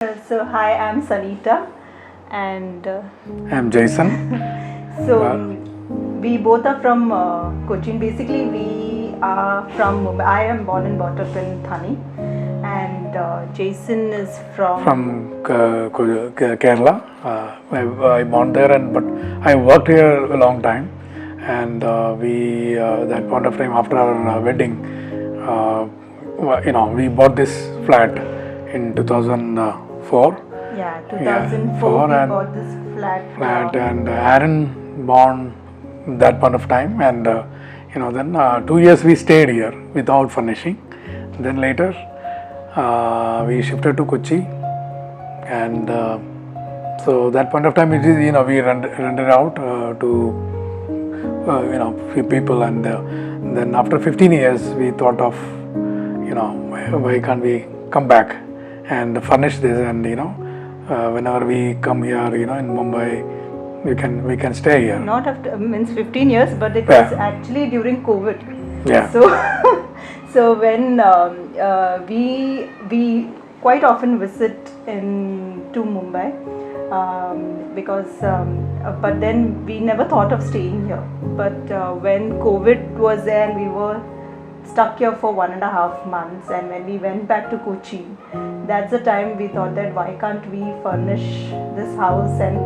Hi, I'm Sanita, and I'm Jason. so Well, we both are from Cochin. Basically, we are from Mumbai. I am born and brought up in Thane, and Jason is from from. Kerala. I born there, but I worked here a long time. And we that point of time after our wedding, we bought this flat in 2004. Yeah, Yeah, 2004 four we and bought this flat. flat and Aaron born that point of time, and then 2 years we stayed here without furnishing. Then later we shifted to Kochi, and so that point of time it is we rented out to few people, and then after 15 years we thought of why can't we come back and furnish this, and whenever we come here in Mumbai we can stay here. Not after means 15 years, but it was Yeah. actually during COVID. Yeah. So, so when we quite often visit in to Mumbai, because but then we never thought of staying here. But when COVID was there and we were stuck here for 1.5 months, and when we went back to Kochi, that's the time we thought that why can't we furnish this house and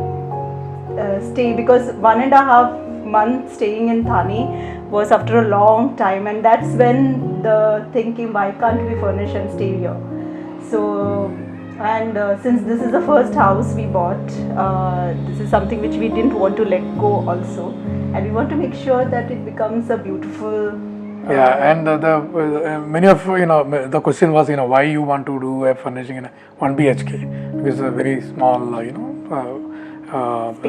stay, because 1.5 months staying in Thane was after a long time, and that's when the thinking why can't we furnish and stay here. So, and since this is the first house we bought, this is something which we didn't want to let go also, and we want to make sure that it becomes a beautiful. Yeah, and the many of the question was why you want to do a furnishing in a 1 BHK, because it's a very small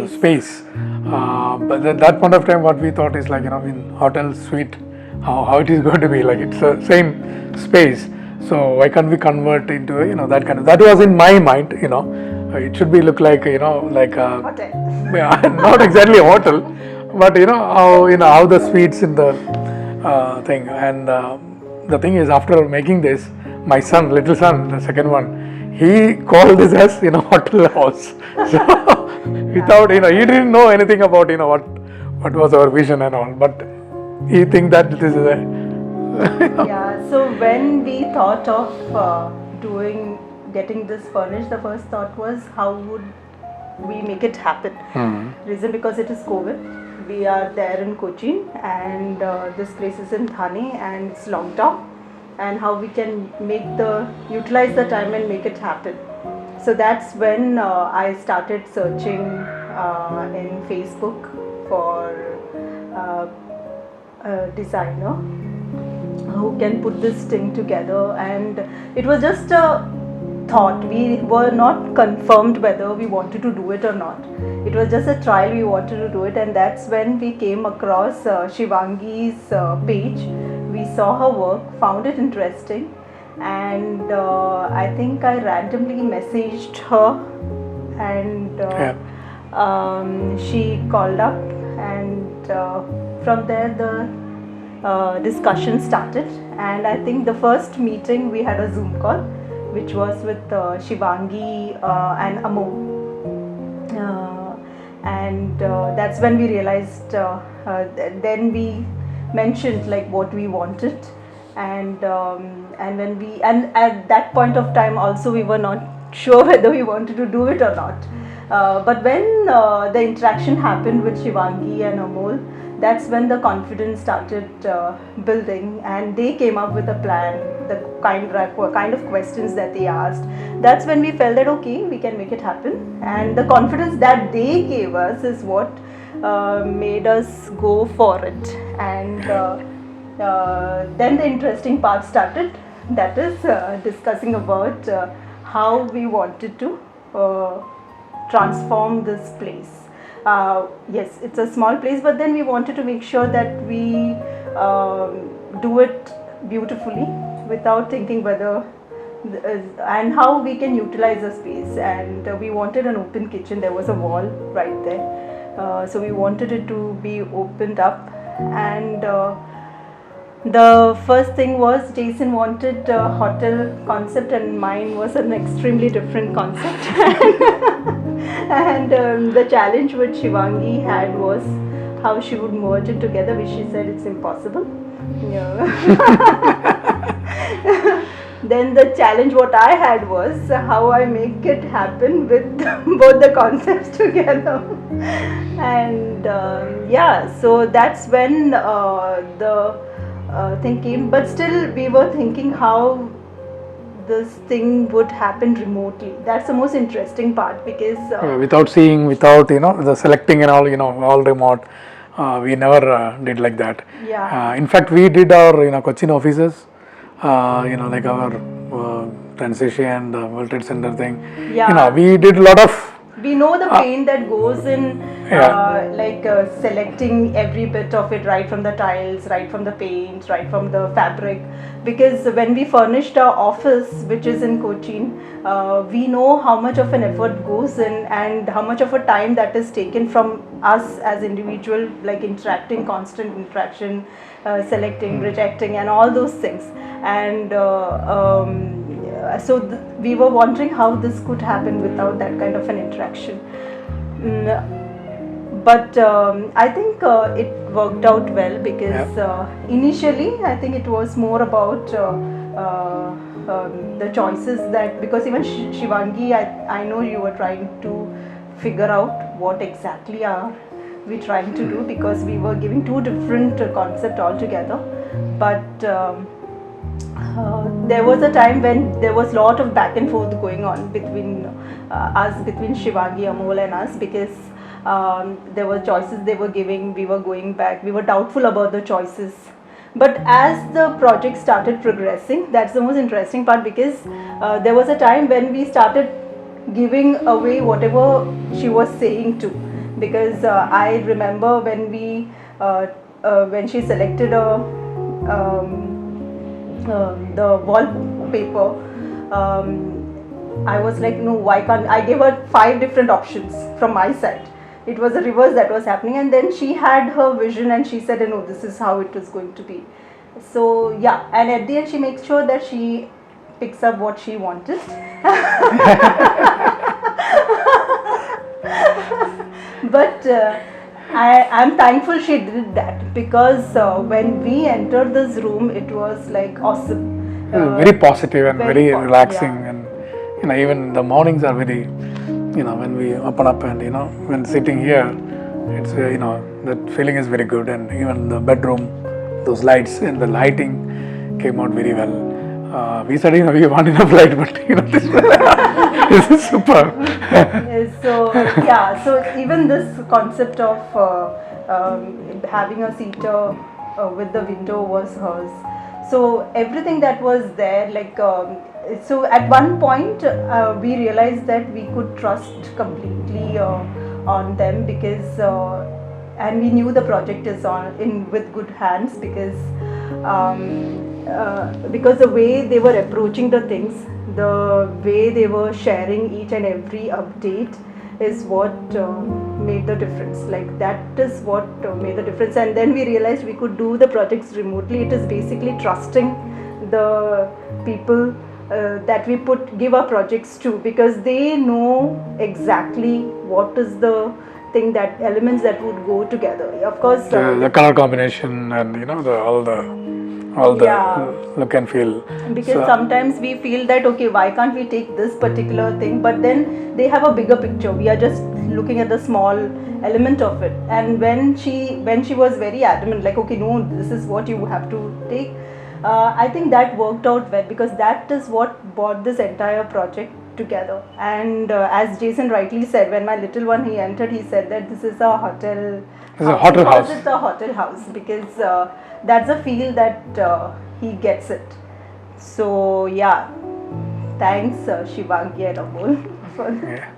space. But at that point of time, what we thought is like in hotel suite, how it is going to be, like it's the same space. So why can't we convert into that kind of, that was in my mind. It should be look like like a, Hotel. yeah, not exactly a hotel, but how the suites in the thing. And the thing is, after making this, my son, little son, the second one, he called this as hotel house. So without he didn't know anything about what was our vision and all, but he think that this is a Yeah, so when we thought of getting this furnished, the first thought was how would we make it happen. Reason, because it is COVID, we are there in Cochin, and this place is in Thane and it's long term, and how we can utilize the time and make it happen. So that's when I started searching in Facebook for a designer who can put this thing together, and it was just a thought. We were not confirmed whether we wanted to do it or not. It was just a trial, we wanted to do it, and that's when we came across Shivangi's page. We saw her work, found it interesting, and I think I randomly messaged her, and she called up, and from there the discussion started. And I think the first meeting we had a Zoom call, which was with Shivangi and Amo, and that's when we realized. Then we mentioned like what we wanted, and at that point of time also we were not sure whether we wanted to do it or not. But when the interaction happened with Shivangi and Amol, that's when the confidence started building, and they came up with a plan, the kind of questions that they asked. That's when we felt that okay, we can make it happen, and the confidence that they gave us is what made us go for it. And then the interesting part started, that is discussing about how we wanted to transform this place. Yes, it's a small place, but then we wanted to make sure that we do it beautifully without thinking whether and how we can utilize the space. And we wanted an open kitchen. There was a wall right there, so we wanted it to be opened up, and The first thing was Jason wanted a hotel concept, and mine was an extremely different concept. And the challenge which Shivangi had was how she would merge it together, which she said it's impossible. Yeah. Then the challenge what I had was how I make it happen with both the concepts together. And yeah, so that's when the thing came. But still, we were thinking how this thing would happen remotely. That's the most interesting part, because without seeing, without the selecting and all, all remote. We never did like that. Yeah. In fact, we did our Cochin offices. Like our transition, the World Trade Center thing. Yeah. We did a lot of. We know the pain that goes in selecting every bit of it, right from the tiles, right from the paint, right from the fabric. Because when we furnished our office, which is in Cochin, we know how much of an effort goes in and how much of a time that is taken from us as individual, like interacting, constant interaction, selecting, rejecting, and all those things. And so we were wondering how this could happen without that kind of an interaction. But I think it worked out well, because initially I think it was more about the choices that, because even Shivangi, I know you were trying to figure out what exactly are we trying to do, because we were giving two different concepts altogether. But there was a time when there was a lot of back and forth going on between between Shivangi, Amol and us, because there were choices they were giving, we were going back, we were doubtful about the choices. But as the project started progressing, that's the most interesting part, because there was a time when we started giving away whatever she was saying to, because I remember when when she selected the wallpaper, I was like, no, why can't I? Gave her 5 different options from my side. It was a reverse that was happening, and then she had her vision and she said, no, this is how it is going to be. So yeah, and at the end she makes sure that she picks up what she wanted. But I'm thankful she did that, because when we entered this room, it was like awesome. Very positive and very relaxing, yeah. and even the mornings are very, when we open up and when sitting here, it's that feeling is very good, and even the bedroom, those lights and the lighting came out very well. We said we want enough light, but this is super. So yeah, so even this concept of having a seater with the window was hers. So everything that was there, like so at one point we realized that we could trust completely on them, because and we knew the project is with good hands, because the way they were approaching the things, the way they were sharing each and every update is what made the difference. Like that is what made the difference. And then we realized we could do the projects remotely. It is basically trusting the people that we give our projects to, because they know exactly what is the thing, that elements that would go together. Of course, the color combination and all the look and feel. Because sometimes we feel that, okay, why can't we take this particular thing, but then they have a bigger picture, we are just looking at the small element of it. And when she was very adamant, like, okay, no, this is what you have to take, I think that worked out well, because that is what brought this entire project together. And as Jason rightly said, when my little one, he entered, he said that this is a hotel. It's a hotel house. It's a hotel house, because that's a feel that he gets it. So yeah, thanks Shivangi and Amol for Yeah.